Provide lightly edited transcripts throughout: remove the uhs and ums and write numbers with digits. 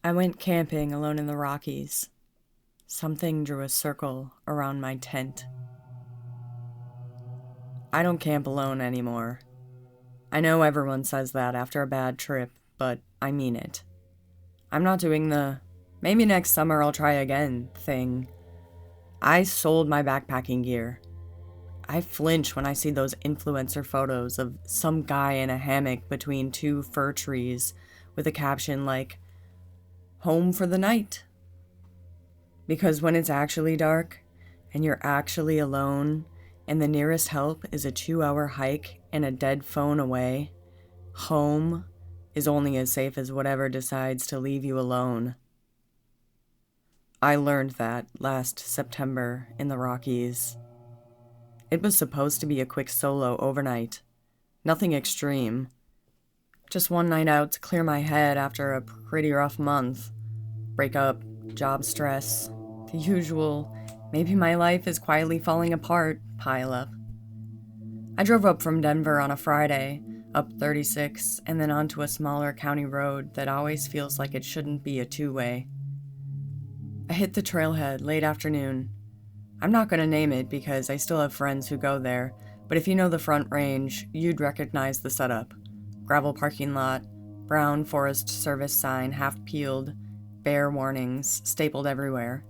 I went camping alone in the Rockies. Something drew a circle around my tent. I don't camp alone anymore. I know everyone says that after a bad trip, but I mean it. I'm not doing the maybe next summer I'll try again thing. I sold my backpacking gear. I flinch when I see those influencer photos of some guy in a hammock between two fir trees with a caption like, "Home for the night." Because when it's actually dark, and you're actually alone, and the nearest help is a 2-hour hike and a dead phone away, home is only as safe as whatever decides to leave you alone. I learned that last September in the Rockies. It was supposed to be a quick solo overnight. Nothing extreme. Just one night out to clear my head after a pretty rough month. Breakup, job stress, the usual, maybe my life is quietly falling apart, pile up. I drove up from Denver on a Friday, up 36, and then onto a smaller county road that always feels like it shouldn't be a two-way. I hit the trailhead late afternoon. I'm not going to name it because I still have friends who go there, but if you know the Front Range, you'd recognize the setup. Gravel parking lot, brown Forest Service sign half peeled, bear warnings stapled everywhere.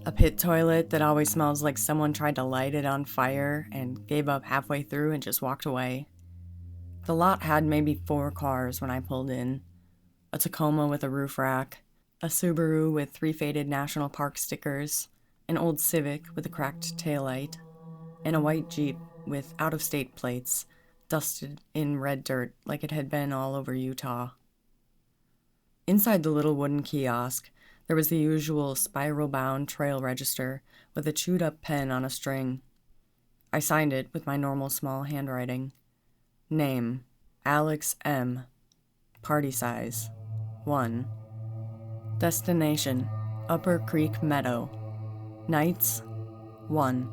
A pit toilet that always smells like someone tried to light it on fire and gave up halfway through and just walked away. The lot had maybe 4 cars when I pulled in. A Tacoma with a roof rack, a Subaru with 3 faded National Park stickers, an old Civic with a cracked taillight, and a white Jeep with out-of-state plates, dusted in red dirt like it had been all over Utah. Inside the little wooden kiosk, there was the usual spiral-bound trail register with a chewed-up pen on a string. I signed it with my normal small handwriting. Name, Alex M. Party size, 1. Destination, Upper Creek Meadow. Nights, 1.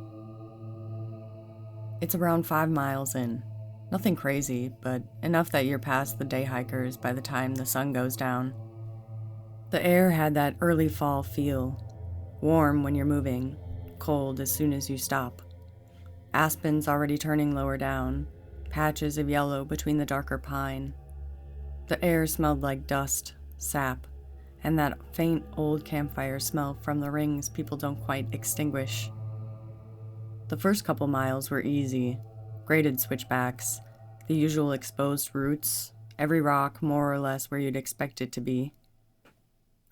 It's around 5 miles in. Nothing crazy, but enough that you're past the day hikers by the time the sun goes down. The air had that early fall feel. Warm when you're moving, cold as soon as you stop. Aspens already turning lower down, patches of yellow between the darker pine. The air smelled like dust, sap, and that faint old campfire smell from the rings people don't quite extinguish. The first couple miles were easy, graded switchbacks, the usual exposed roots, every rock more or less where you'd expect it to be.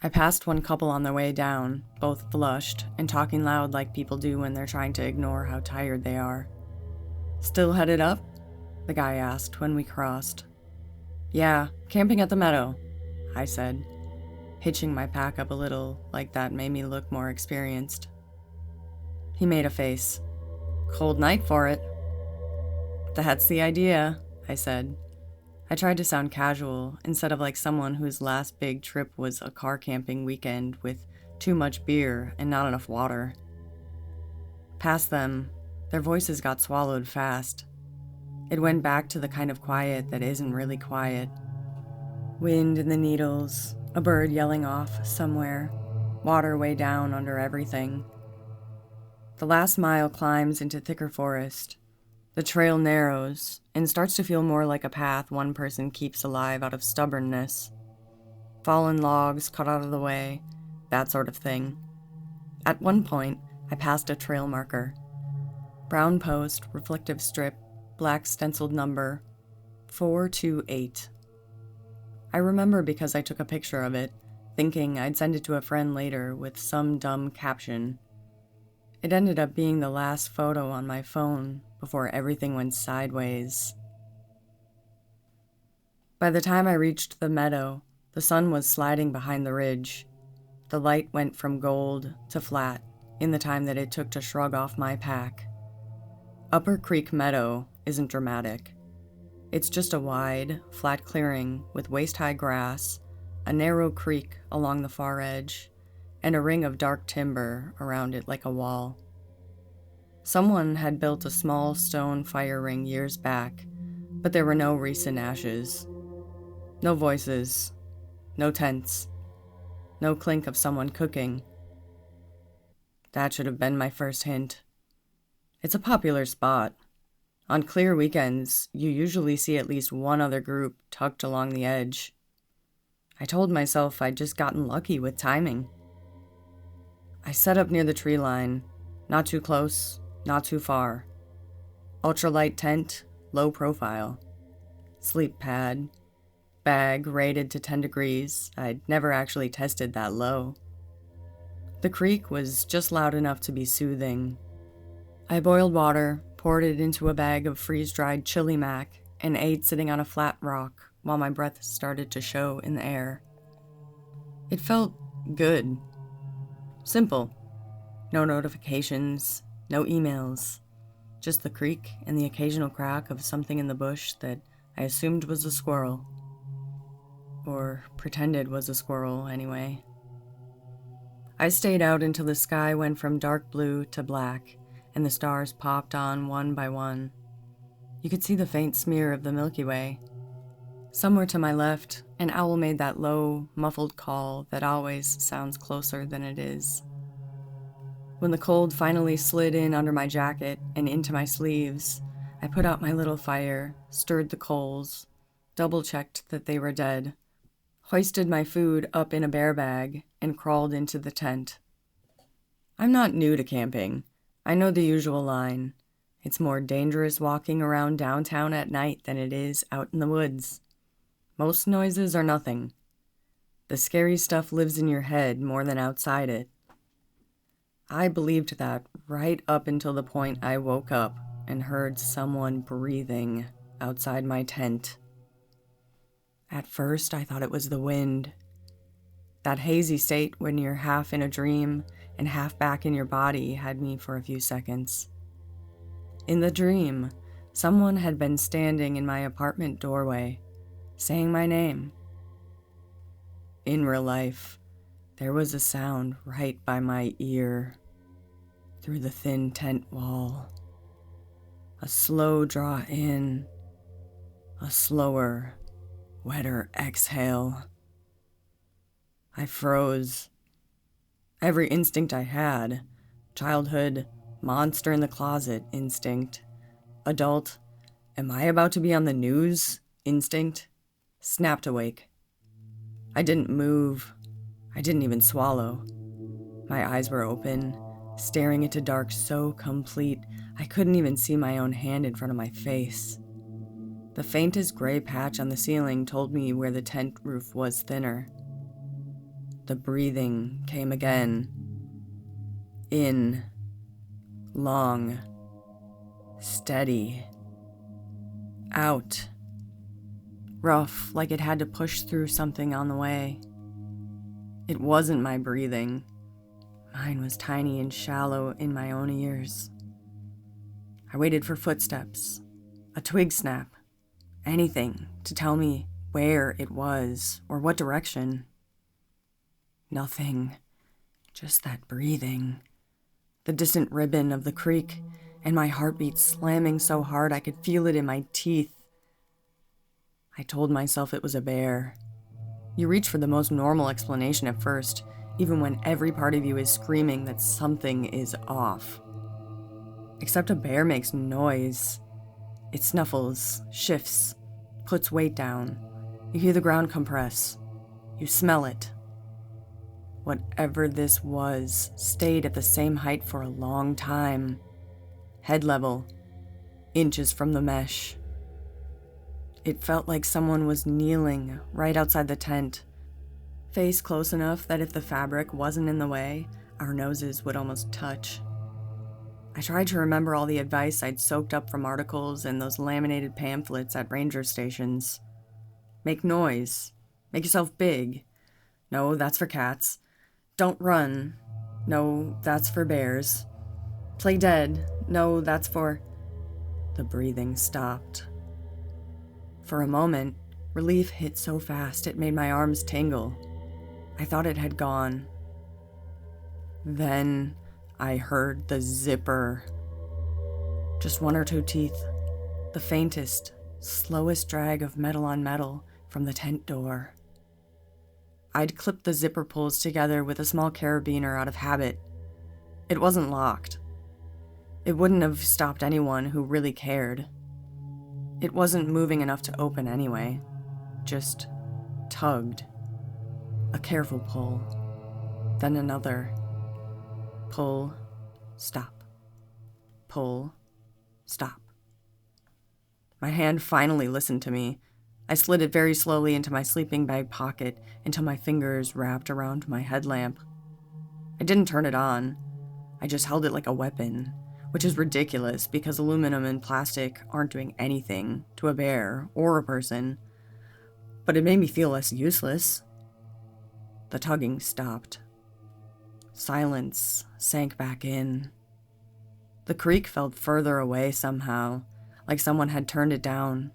I passed one couple on their way down, both flushed and talking loud like people do when they're trying to ignore how tired they are. "Still headed up?" the guy asked when we crossed. "Yeah, camping at the meadow," I said, hitching my pack up a little like that made me look more experienced. He made a face. "Cold night for it." "That's the idea," I said. I tried to sound casual instead of like someone whose last big trip was a car camping weekend with too much beer and not enough water. Past them, their voices got swallowed fast. It went back to the kind of quiet that isn't really quiet. Wind in the needles, a bird yelling off somewhere, water way down under everything. The last mile climbs into thicker forest. The trail narrows and starts to feel more like a path one person keeps alive out of stubbornness. Fallen logs cut out of the way, that sort of thing. At one point, I passed a trail marker. Brown post, reflective strip, black stenciled number, 428. I remember because I took a picture of it, thinking I'd send it to a friend later with some dumb caption. It ended up being the last photo on my phone before everything went sideways. By the time I reached the meadow, the sun was sliding behind the ridge. The light went from gold to flat in the time that it took to shrug off my pack. Upper Creek Meadow isn't dramatic. It's just a wide, flat clearing with waist-high grass, a narrow creek along the far edge, and a ring of dark timber around it like a wall. Someone had built a small stone fire ring years back, but there were no recent ashes. No voices. No tents. no clink of someone cooking. That should have been my first hint. It's a popular spot. On clear weekends, you usually see at least one other group tucked along the edge. I told myself I'd just gotten lucky with timing. I set up near the tree line, not too close, not too far. Ultralight tent, low profile. Sleep pad. Bag rated to 10 degrees. I'd never actually tested that low. The creek was just loud enough to be soothing. I boiled water, poured it into a bag of freeze-dried chili mac, and ate sitting on a flat rock while my breath started to show in the air. It felt good. Simple. No notifications, no emails. Just the creek and the occasional crack of something in the bush that I assumed was a squirrel. Or pretended was a squirrel, anyway. I stayed out until the sky went from dark blue to black, and the stars popped on one by one. You could see the faint smear of the Milky Way. Somewhere to my left, an owl made that low, muffled call that always sounds closer than it is. When the cold finally slid in under my jacket and into my sleeves, I put out my little fire, stirred the coals, double-checked that they were dead, hoisted my food up in a bear bag, and crawled into the tent. I'm not new to camping. I know the usual line. It's more dangerous walking around downtown at night than it is out in the woods. Most noises are nothing. The scary stuff lives in your head more than outside it. I believed that right up until the point I woke up and heard someone breathing outside my tent. At first, I thought it was the wind. That hazy state when you're half in a dream and half back in your body had me for a few seconds. In the dream, someone had been standing in my apartment doorway, saying my name. In real life, there was a sound right by my ear, through the thin tent wall. A slow draw in, a slower, wetter exhale. I froze. Every instinct I had, childhood, monster in the closet instinct, adult, am I about to be on the news instinct, snapped awake. I didn't move. I didn't even swallow. My eyes were open, staring into dark so complete I couldn't even see my own hand in front of my face. The faintest gray patch on the ceiling told me where the tent roof was thinner. The breathing came again. In. Long. Steady. Out. Rough, like it had to push through something on the way. It wasn't my breathing. Mine was tiny and shallow in my own ears. I waited for footsteps, a twig snap, anything to tell me where it was or what direction. Nothing, just that breathing, the distant ribbon of the creek, and my heartbeat slamming so hard I could feel it in my teeth. I told myself it was a bear. You reach for the most normal explanation at first, even when every part of you is screaming that something is off. Except a bear makes noise. It snuffles, shifts, puts weight down. You hear the ground compress. You smell it. Whatever this was stayed at the same height for a long time. Head level, inches from the mesh. It felt like someone was kneeling right outside the tent, face close enough that if the fabric wasn't in the way, our noses would almost touch. I tried to remember all the advice I'd soaked up from articles and those laminated pamphlets at ranger stations. Make noise. Make yourself big. No, that's for cats. Don't run. No, that's for bears. Play dead. No, that's for... The breathing stopped. For a moment, relief hit so fast it made my arms tingle. I thought it had gone. Then I heard the zipper. Just one or two teeth. The faintest, slowest drag of metal on metal from the tent door. I'd clipped the zipper pulls together with a small carabiner out of habit. It wasn't locked. It wouldn't have stopped anyone who really cared. It wasn't moving enough to open anyway. Just tugged. A careful pull. Then another. Pull. Stop. Pull. Stop. My hand finally listened to me. I slid it very slowly into my sleeping bag pocket until my fingers wrapped around my headlamp. I didn't turn it on. I just held it like a weapon, which is ridiculous because aluminum and plastic aren't doing anything to a bear or a person. But it made me feel less useless. The tugging stopped. Silence sank back in. The creek felt further away somehow, like someone had turned it down.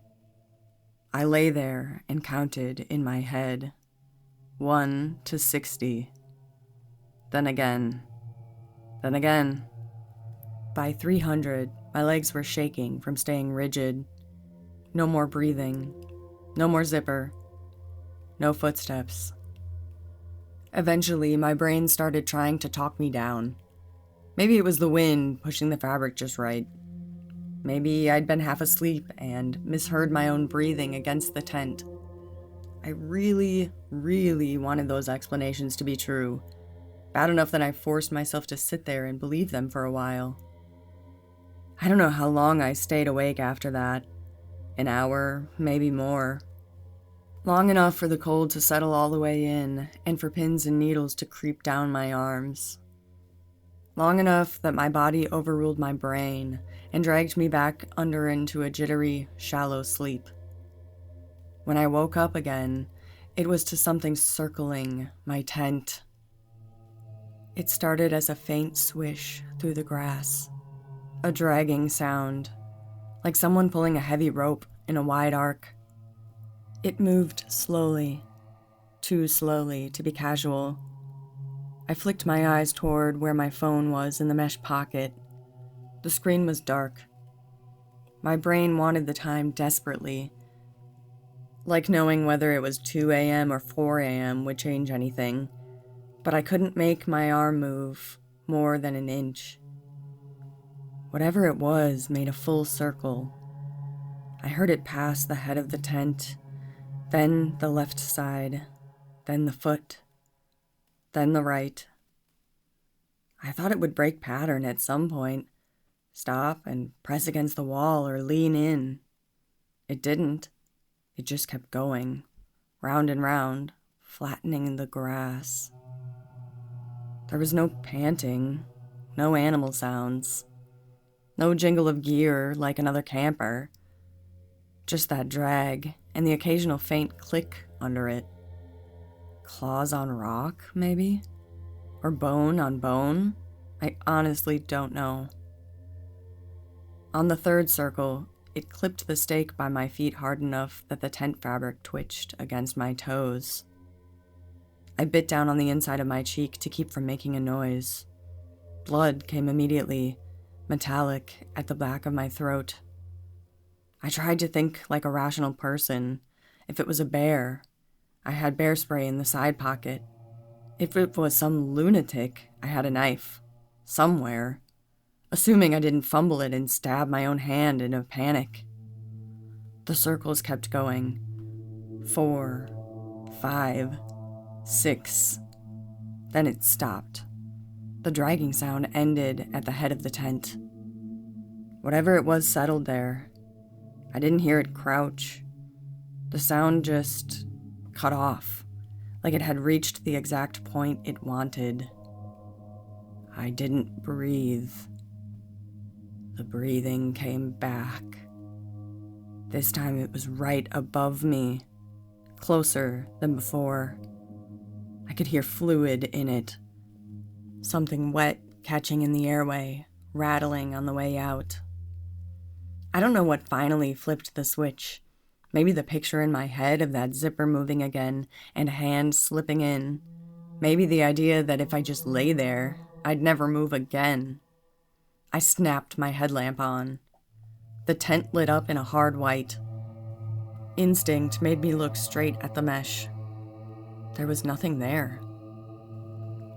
I lay there and counted in my head, 1 to 60. Then again. Then again. By 300, my legs were shaking from staying rigid. No more breathing. No more zipper. No footsteps. Eventually, my brain started trying to talk me down. Maybe it was the wind pushing the fabric just right. Maybe I'd been half asleep and misheard my own breathing against the tent. I really, really wanted those explanations to be true. Bad enough that I forced myself to sit there and believe them for a while. I don't know how long I stayed awake after that. An hour, maybe more. Long enough for the cold to settle all the way in and for pins and needles to creep down my arms. Long enough that my body overruled my brain and dragged me back under into a jittery, shallow sleep. When I woke up again, it was to something circling my tent. It started as a faint swish through the grass, a dragging sound, like someone pulling a heavy rope in a wide arc. It moved slowly, too slowly to be casual. I flicked my eyes toward where my phone was in the mesh pocket. The screen was dark. My brain wanted the time desperately, like knowing whether it was 2 a.m. or 4 a.m. would change anything, but I couldn't make my arm move more than an inch. Whatever it was made a full circle. I heard it pass the head of the tent, then the left side, then the foot, then the right. I thought it would break pattern at some point, stop and press against the wall or lean in. It didn't. It just kept going, round and round, flattening the grass. There was no panting, no animal sounds, no jingle of gear like another camper. Just that drag and the occasional faint click under it. Claws on rock, maybe? Or bone on bone? I honestly don't know. On the third circle, it clipped the stake by my feet hard enough that the tent fabric twitched against my toes. I bit down on the inside of my cheek to keep from making a noise. Blood came immediately, metallic at the back of my throat. I tried to think like a rational person. If it was a bear, I had bear spray in the side pocket. If it was some lunatic, I had a knife. Somewhere. Assuming I didn't fumble it and stab my own hand in a panic. The circles kept going. 4, 5, 6. Then it stopped. The dragging sound ended at the head of the tent. Whatever it was settled there. I didn't hear it crouch. The sound just cut off, like it had reached the exact point it wanted. I didn't breathe. The breathing came back. This time it was right above me, closer than before. I could hear fluid in it. Something wet catching in the airway, rattling on the way out. I don't know what finally flipped the switch. Maybe the picture in my head of that zipper moving again and a hand slipping in. Maybe the idea that if I just lay there, I'd never move again. I snapped my headlamp on. The tent lit up in a hard white. Instinct made me look straight at the mesh. There was nothing there.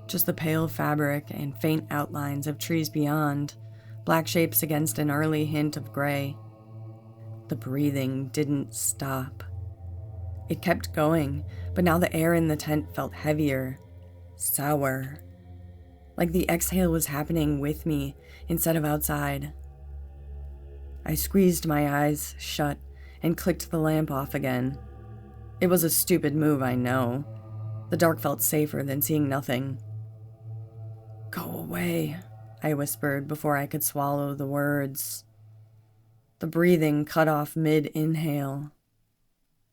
Just the pale fabric and faint outlines of trees beyond, black shapes against an early hint of gray. The breathing didn't stop. It kept going, but now the air in the tent felt heavier, sour, like the exhale was happening with me instead of outside. I squeezed my eyes shut and clicked the lamp off again. It was a stupid move, I know. The dark felt safer than seeing nothing. "Go away," I whispered before I could swallow the words. The breathing cut off mid-inhale.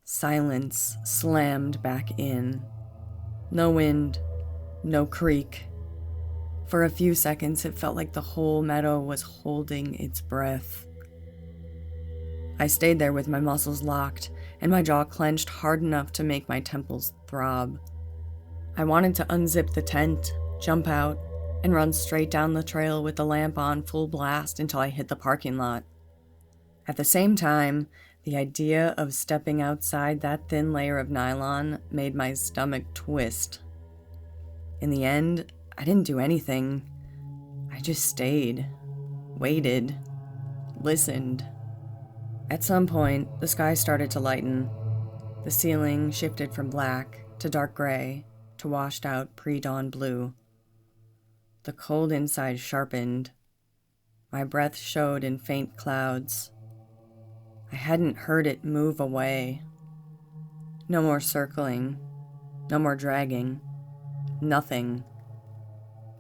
Silence slammed back in. No wind, no creek. For a few seconds, it felt like the whole meadow was holding its breath. I stayed there with my muscles locked and my jaw clenched hard enough to make my temples throb. I wanted to unzip the tent, jump out, and run straight down the trail with the lamp on full blast until I hit the parking lot. At the same time, the idea of stepping outside that thin layer of nylon made my stomach twist. In the end, I didn't do anything. I just stayed, waited, listened. At some point, the sky started to lighten. The ceiling shifted from black to dark gray to washed out pre-dawn blue. The cold inside sharpened. My breath showed in faint clouds. I hadn't heard it move away. No more circling. No more dragging. Nothing.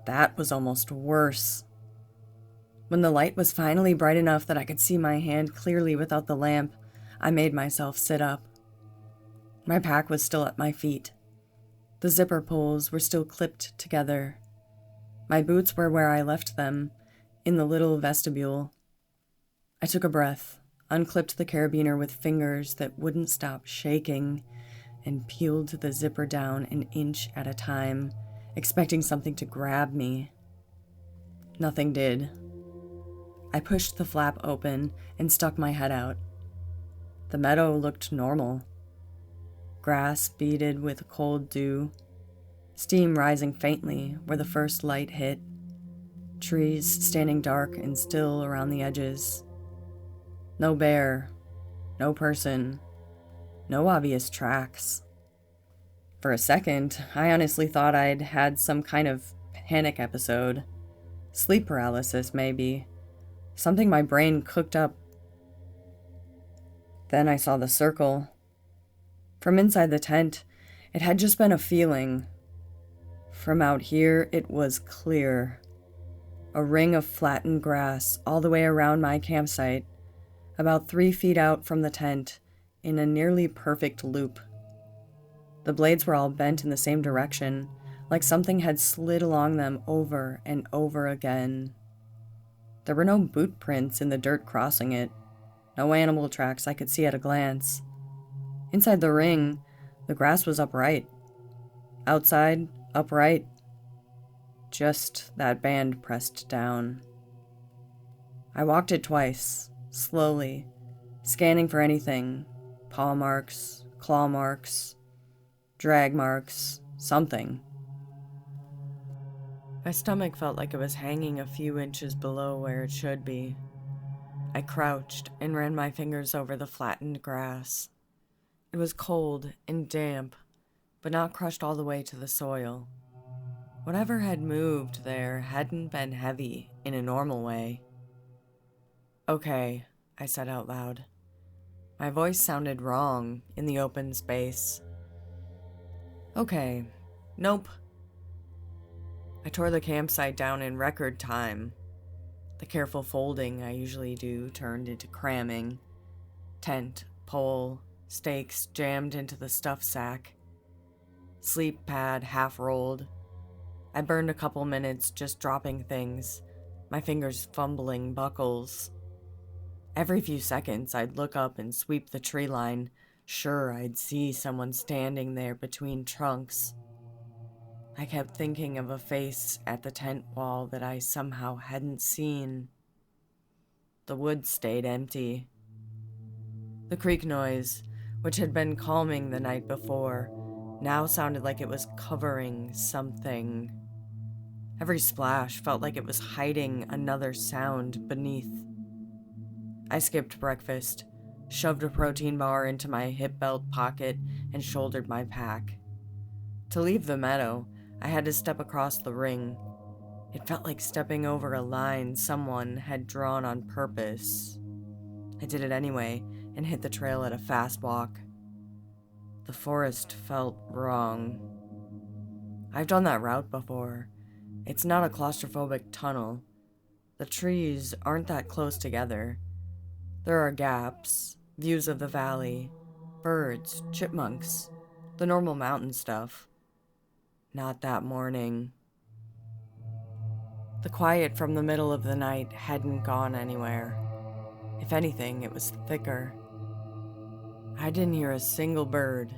That was almost worse. When the light was finally bright enough that I could see my hand clearly without the lamp, I made myself sit up. My pack was still at my feet. The zipper pulls were still clipped together. My boots were where I left them, in the little vestibule. I took a breath, unclipped the carabiner with fingers that wouldn't stop shaking, and peeled the zipper down an inch at a time, expecting something to grab me. Nothing did. I pushed the flap open and stuck my head out. The meadow looked normal. Grass beaded with cold dew, steam rising faintly where the first light hit, trees standing dark and still around the edges. No bear, no person, no obvious tracks. For a second, I honestly thought I'd had some kind of panic episode. Sleep paralysis, maybe. Something my brain cooked up. Then I saw the circle. From inside the tent, it had just been a feeling. From out here, it was clear. A ring of flattened grass all the way around my campsite, about 3 feet out from the tent, in a nearly perfect loop. The blades were all bent in the same direction, like something had slid along them over and over again. There were no boot prints in the dirt crossing it, no animal tracks I could see at a glance. Inside the ring, the grass was upright. Outside, upright. Just that band pressed down. I walked it twice, slowly, scanning for anything. Paw marks, claw marks, drag marks, something. My stomach felt like it was hanging a few inches below where it should be. I crouched and ran my fingers over the flattened grass. It was cold and damp, but not crushed all the way to the soil. Whatever had moved there hadn't been heavy in a normal way. "Okay," I said out loud. My voice sounded wrong in the open space. "Okay. Nope." I tore the campsite down in record time. The careful folding I usually do turned into cramming. Tent, pole, stakes jammed into the stuff sack. Sleep pad half rolled. I burned a couple minutes just dropping things, my fingers fumbling buckles. Every few seconds I'd look up and sweep the tree line, sure I'd see someone standing there between trunks. I kept thinking of a face at the tent wall that I somehow hadn't seen. The woods stayed empty. The creek noise, which had been calming the night before, now sounded like it was covering something. Every splash felt like it was hiding another sound beneath. I skipped breakfast, shoved a protein bar into my hip belt pocket, and shouldered my pack. To leave the meadow, I had to step across the ring. It felt like stepping over a line someone had drawn on purpose. I did it anyway and hit the trail at a fast walk. The forest felt wrong. I've done that route before. It's not a claustrophobic tunnel. The trees aren't that close together. There are gaps, views of the valley, birds, chipmunks, the normal mountain stuff. Not that morning. The quiet from the middle of the night hadn't gone anywhere. If anything, it was thicker. I didn't hear a single bird,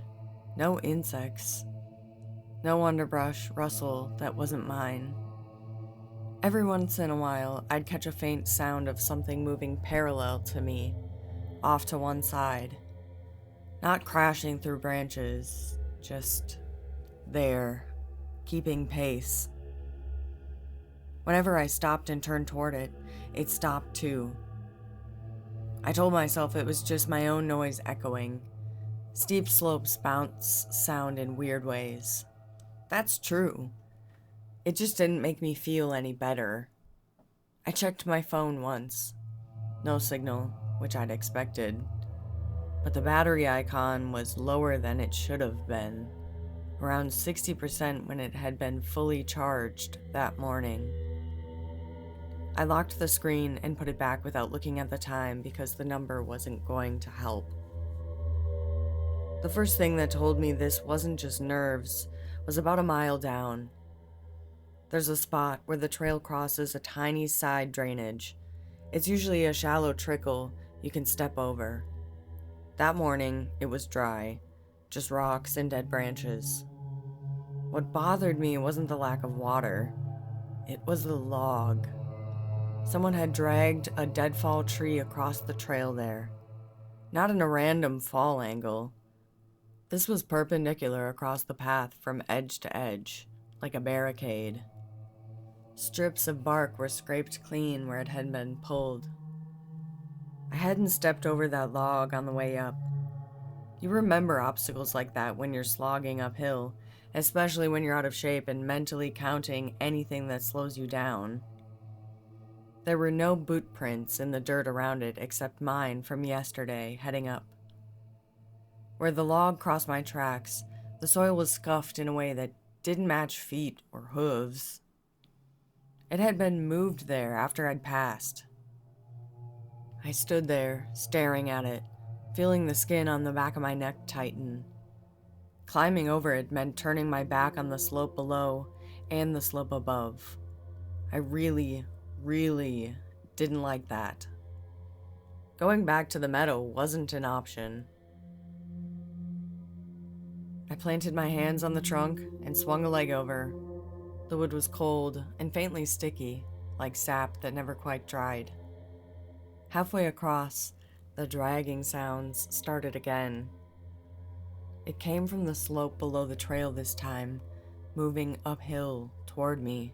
no insects, no underbrush rustle that wasn't mine. Every once in a while, I'd catch a faint sound of something moving parallel to me, off to one side. Not crashing through branches, just there, keeping pace. Whenever I stopped and turned toward it, it stopped too. I told myself it was just my own noise echoing. Steep slopes bounce sound in weird ways. That's true. It just didn't make me feel any better. I checked my phone once. No signal, which I'd expected. But the battery icon was lower than it should have been, around 60% when it had been fully charged that morning. I locked the screen and put it back without looking at the time because the number wasn't going to help. The first thing that told me this wasn't just nerves was about a mile down. There's a spot where the trail crosses a tiny side drainage. It's usually a shallow trickle you can step over. That morning, it was dry, just rocks and dead branches. What bothered me wasn't the lack of water. It was the log. Someone had dragged a deadfall tree across the trail there. Not in a random fall angle. This was perpendicular across the path from edge to edge, like a barricade. Strips of bark were scraped clean where it had been pulled. I hadn't stepped over that log on the way up. You remember obstacles like that when you're slogging uphill, especially when you're out of shape and mentally counting anything that slows you down. There were no boot prints in the dirt around it except mine from yesterday heading up. Where the log crossed my tracks, the soil was scuffed in a way that didn't match feet or hooves. It had been moved there after I'd passed. I stood there, staring at it, feeling the skin on the back of my neck tighten. Climbing over it meant turning my back on the slope below and the slope above. I really didn't like that. Going back to the meadow wasn't an option. I planted my hands on the trunk and swung a leg over. The wood was cold and faintly sticky, like sap that never quite dried. Halfway across, the dragging sounds started again. It came from the slope below the trail this time, moving uphill toward me.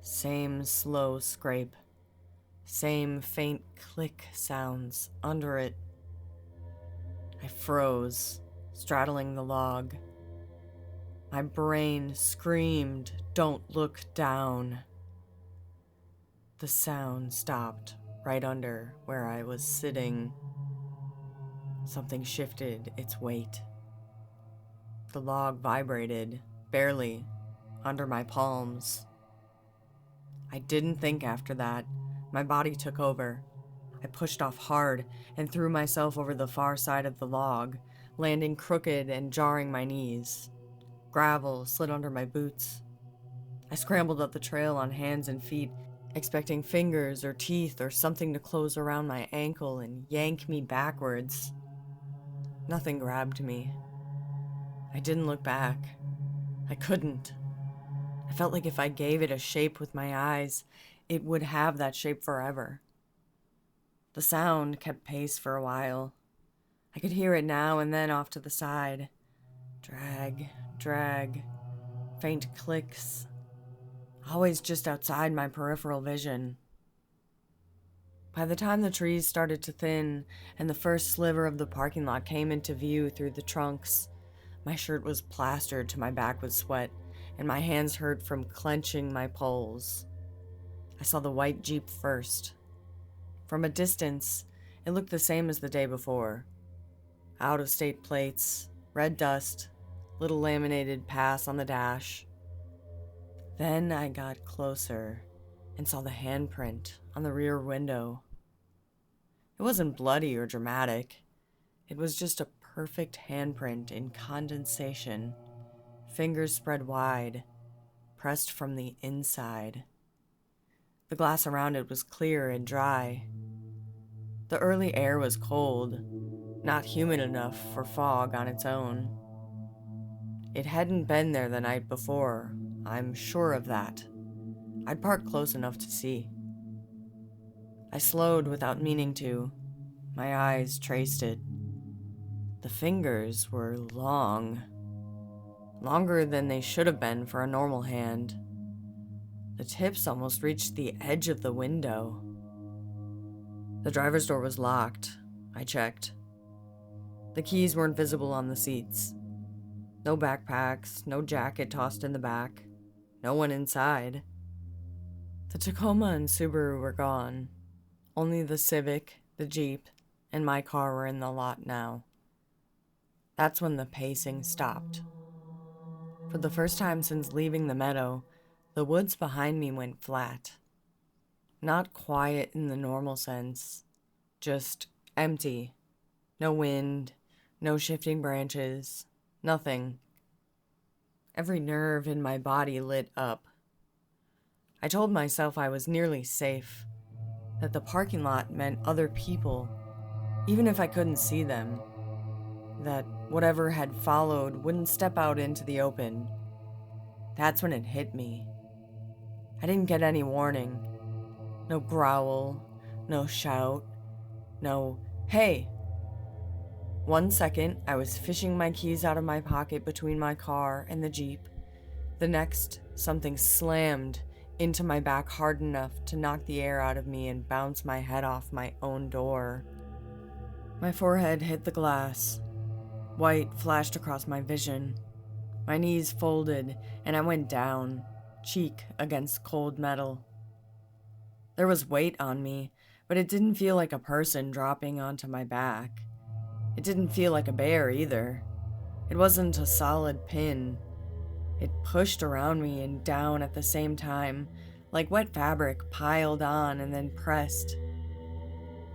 Same slow scrape, same faint click sounds under it. I froze, straddling the log. My brain screamed, "Don't look down." The sound stopped right under where I was sitting. Something shifted its weight. The log vibrated, barely, under my palms. I didn't think after that. My body took over. I pushed off hard and threw myself over the far side of the log, landing crooked and jarring my knees. Gravel slid under my boots. I scrambled up the trail on hands and feet, expecting fingers or teeth or something to close around my ankle and yank me backwards. Nothing grabbed me. I didn't look back. I couldn't. I felt like if I gave it a shape with my eyes, it would have that shape forever. The sound kept pace for a while. I could hear it now and then off to the side. Drag, drag, faint clicks, always just outside my peripheral vision. By the time the trees started to thin and the first sliver of the parking lot came into view through the trunks, my shirt was plastered to my back with sweat, and my hands hurt from clenching my poles. I saw the white Jeep first. From a distance, it looked the same as the day before. Out-of-state plates, red dust, little laminated pass on the dash. Then I got closer and saw the handprint on the rear window. It wasn't bloody or dramatic. It was just a perfect handprint in condensation, fingers spread wide, pressed from the inside. The glass around it was clear and dry. The early air was cold, not humid enough for fog on its own. It hadn't been there the night before, I'm sure of that. I'd parked close enough to see. I slowed without meaning to. My eyes traced it. The fingers were long. Longer than they should have been for a normal hand. The tips almost reached the edge of the window. The driver's door was locked. I checked. The keys weren't visible on the seats. No backpacks, no jacket tossed in the back. No one inside. The Tacoma and Subaru were gone. Only the Civic, the Jeep, and my car were in the lot now. That's when the pacing stopped. For the first time since leaving the meadow, the woods behind me went flat. Not quiet in the normal sense, just empty. No wind, no shifting branches, nothing. Every nerve in my body lit up. I told myself I was nearly safe, that the parking lot meant other people, even if I couldn't see them, that whatever had followed wouldn't step out into the open. That's when it hit me. I didn't get any warning. No growl, no shout, no, "Hey!" 1 second, I was fishing my keys out of my pocket between my car and the Jeep. The next, something slammed into my back hard enough to knock the air out of me and bounce my head off my own door. My forehead hit the glass. White flashed across my vision. My knees folded, and I went down, cheek against cold metal. There was weight on me, but it didn't feel like a person dropping onto my back. It didn't feel like a bear either. It wasn't a solid pin. It pushed around me and down at the same time, like wet fabric piled on and then pressed.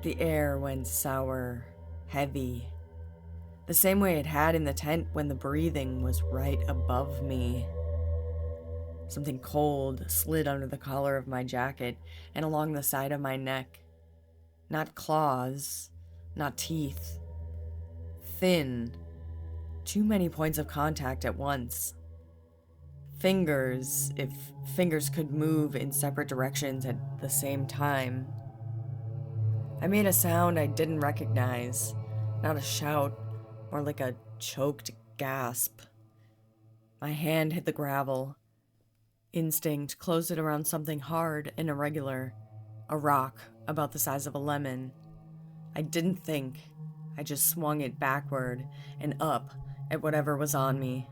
The air went sour, heavy, the same way it had in the tent when the breathing was right above me. Something cold slid under the collar of my jacket and along the side of my neck. Not claws, not teeth. Thin. Too many points of contact at once. Fingers, if fingers could move in separate directions at the same time. I made a sound I didn't recognize. Not a shout, more like a choked gasp. My hand hit the gravel. Instinct closed it around something hard and irregular. A rock about the size of a lemon. I didn't think. I just swung it backward and up at whatever was on me.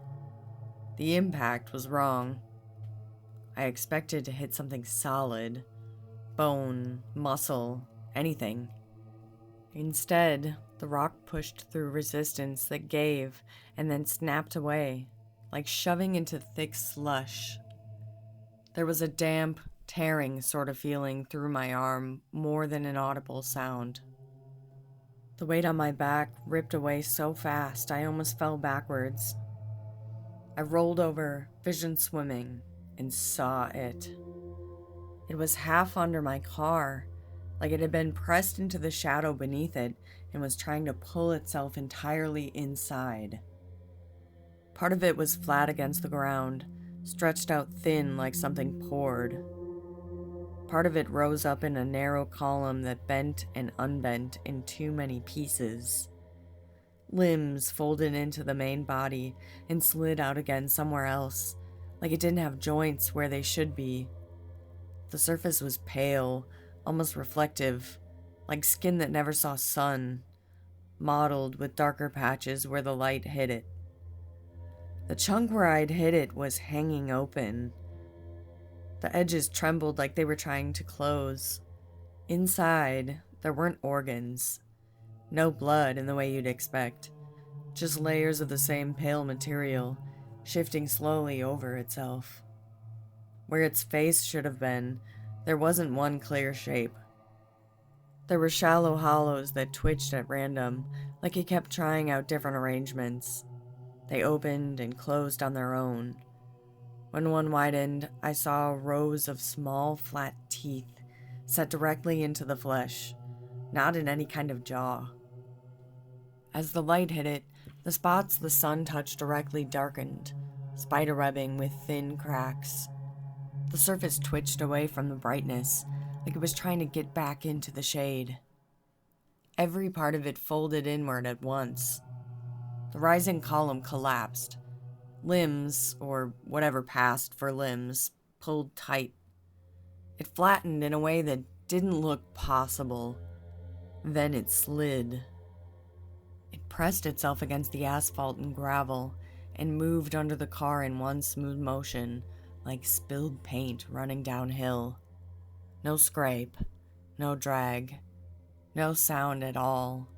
The impact was wrong. I expected to hit something solid. Bone, muscle, anything. Instead, the rock pushed through resistance that gave and then snapped away, like shoving into thick slush. There was a damp, tearing sort of feeling through my arm more than an audible sound. The weight on my back ripped away so fast I almost fell backwards. I rolled over, vision swimming, and saw it. It was half under my car, like it had been pressed into the shadow beneath it and was trying to pull itself entirely inside. Part of it was flat against the ground, stretched out thin like something poured. Part of it rose up in a narrow column that bent and unbent in too many pieces. Limbs folded into the main body and slid out again somewhere else, like it didn't have joints where they should be. The surface was pale, almost reflective, like skin that never saw sun, mottled with darker patches where the light hit it. The chunk where I'd hit it was hanging open. The edges trembled like they were trying to close. Inside, there weren't organs. No blood in the way you'd expect. Just layers of the same pale material, shifting slowly over itself. Where its face should have been, there wasn't one clear shape. There were shallow hollows that twitched at random, like it kept trying out different arrangements. They opened and closed on their own. When one widened, I saw rows of small, flat teeth set directly into the flesh, not in any kind of jaw. As the light hit it, the spots the sun touched directly darkened, spiderwebbing with thin cracks. The surface twitched away from the brightness, like it was trying to get back into the shade. Every part of it folded inward at once. The rising column collapsed. Limbs, or whatever passed for limbs, pulled tight. It flattened in a way that didn't look possible. Then it slid. It pressed itself against the asphalt and gravel and moved under the car in one smooth motion, like spilled paint running downhill. No scrape, no drag, no sound at all.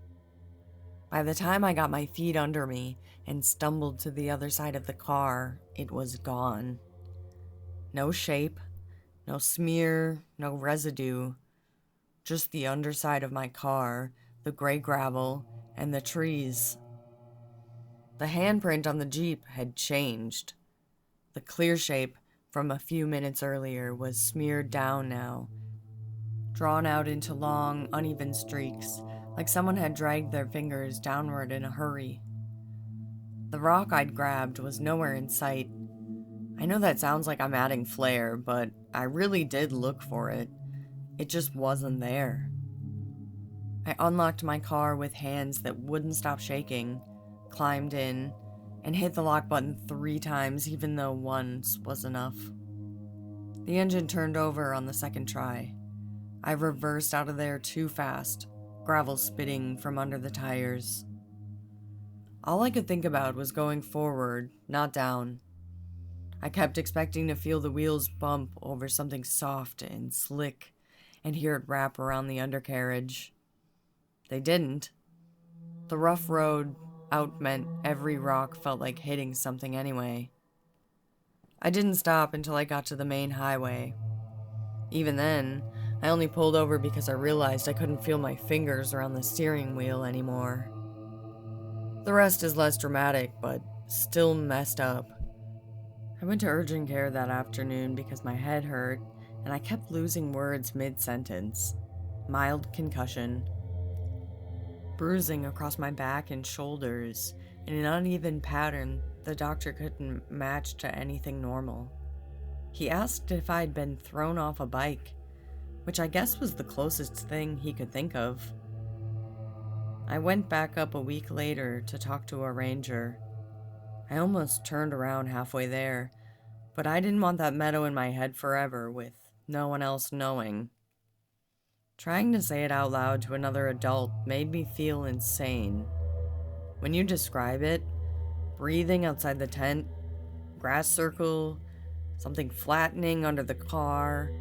By the time I got my feet under me and stumbled to the other side of the car, it was gone. No shape, no smear, no residue, just the underside of my car, the gray gravel, and the trees. The handprint on the Jeep had changed. The clear shape from a few minutes earlier was smeared down now, drawn out into long, uneven streaks, like someone had dragged their fingers downward in a hurry. The rock I'd grabbed was nowhere in sight. I know that sounds like I'm adding flair, but I really did look for it. It just wasn't there. I unlocked my car with hands that wouldn't stop shaking, climbed in, and hit the lock button 3 times, even though once was enough. The engine turned over on the second try. I reversed out of there too fast, gravel spitting from under the tires. All I could think about was going forward, not down. I kept expecting to feel the wheels bump over something soft and slick and hear it wrap around the undercarriage. They didn't. The rough road out meant every rock felt like hitting something anyway. I didn't stop until I got to the main highway. Even then, I only pulled over because I realized I couldn't feel my fingers around the steering wheel anymore. The rest is less dramatic, but still messed up. I went to urgent care that afternoon because my head hurt, and I kept losing words mid-sentence. Mild concussion. Bruising across my back and shoulders in an uneven pattern the doctor couldn't match to anything normal. He asked if I'd been thrown off a bike, which I guess was the closest thing he could think of. I went back up a week later to talk to a ranger. I almost turned around halfway there, but I didn't want that meadow in my head forever with no one else knowing. Trying to say it out loud to another adult made me feel insane. When you describe it, breathing outside the tent, grass circle, something flattening under the car,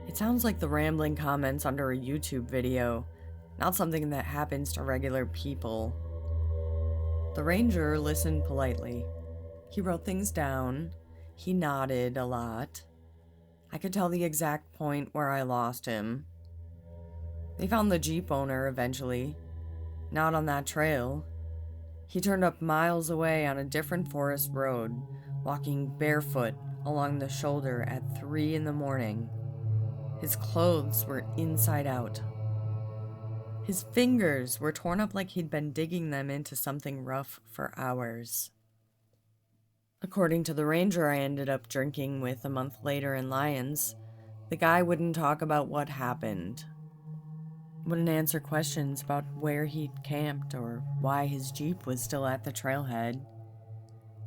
it sounds like the rambling comments under a YouTube video, not something that happens to regular people. The ranger listened politely. He wrote things down. He nodded a lot. I could tell the exact point where I lost him. They found the Jeep owner eventually. Not on that trail. He turned up miles away on a different forest road, walking barefoot along the shoulder at 3 a.m. His clothes were inside out. His fingers were torn up like he'd been digging them into something rough for hours. According to the ranger I ended up drinking with a month later in Lyons, the guy wouldn't talk about what happened. Wouldn't answer questions about where he'd camped or why his Jeep was still at the trailhead.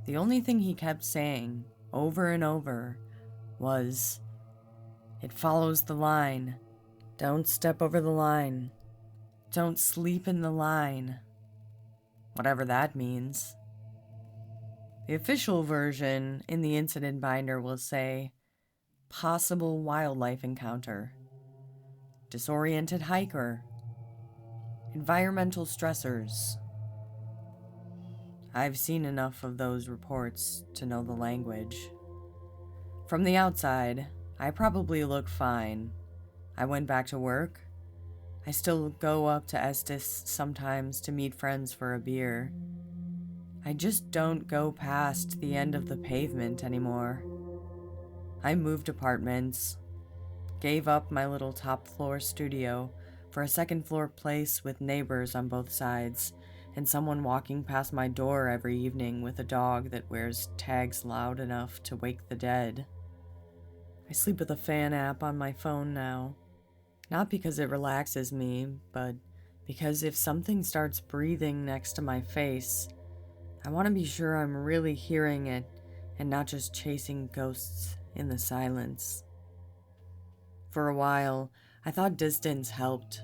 The only thing he kept saying, over and over, was, "It follows the line. Don't step over the line. Don't sleep in the line." Whatever that means. The official version in the incident binder will say, "Possible wildlife encounter. Disoriented hiker. Environmental stressors." I've seen enough of those reports to know the language. From the outside, I probably look fine. I went back to work. I still go up to Estes sometimes to meet friends for a beer. I just don't go past the end of the pavement anymore. I moved apartments, gave up my little top floor studio for a second floor place with neighbors on both sides, and someone walking past my door every evening with a dog that wears tags loud enough to wake the dead. I sleep with a fan app on my phone now, not because it relaxes me, but because if something starts breathing next to my face, I want to be sure I'm really hearing it and not just chasing ghosts in the silence. For a while, I thought distance helped.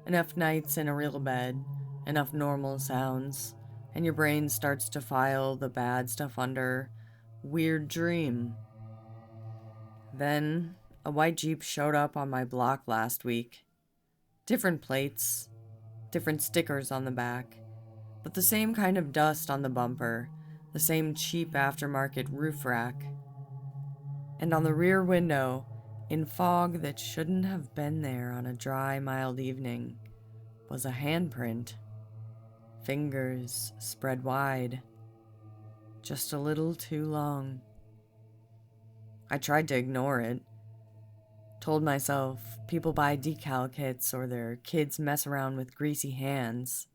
Enough nights in a real bed, enough normal sounds, and your brain starts to file the bad stuff under weird dream. Then, a white Jeep showed up on my block last week. Different plates, different stickers on the back, but the same kind of dust on the bumper, the same cheap aftermarket roof rack. And on the rear window, in fog that shouldn't have been there on a dry, mild evening, was a handprint. Fingers spread wide. Just a little too long. I tried to ignore it. Told myself people buy decal kits or their kids mess around with greasy hands.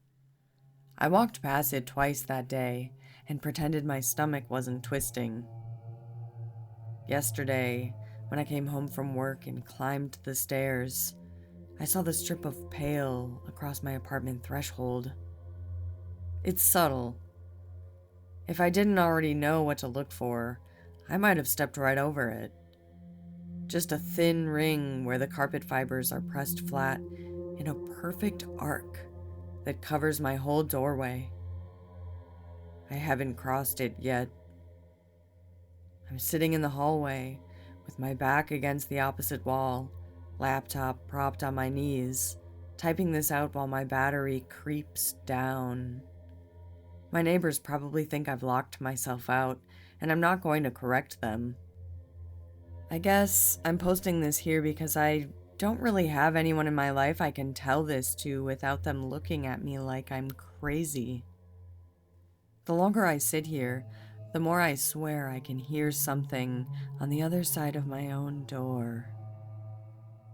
I walked past it twice that day and pretended my stomach wasn't twisting. Yesterday, when I came home from work and climbed the stairs, I saw the strip of pale across my apartment threshold. It's subtle. If I didn't already know what to look for, I might have stepped right over it. Just a thin ring where the carpet fibers are pressed flat in a perfect arc that covers my whole doorway. I haven't crossed it yet. I'm sitting in the hallway with my back against the opposite wall, laptop propped on my knees, typing this out while my battery creeps down. My neighbors probably think I've locked myself out, and I'm not going to correct them. I guess I'm posting this here because I don't really have anyone in my life I can tell this to without them looking at me like I'm crazy. The longer I sit here, the more I swear I can hear something on the other side of my own door.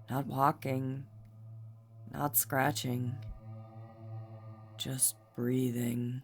Not walking, not scratching, just breathing.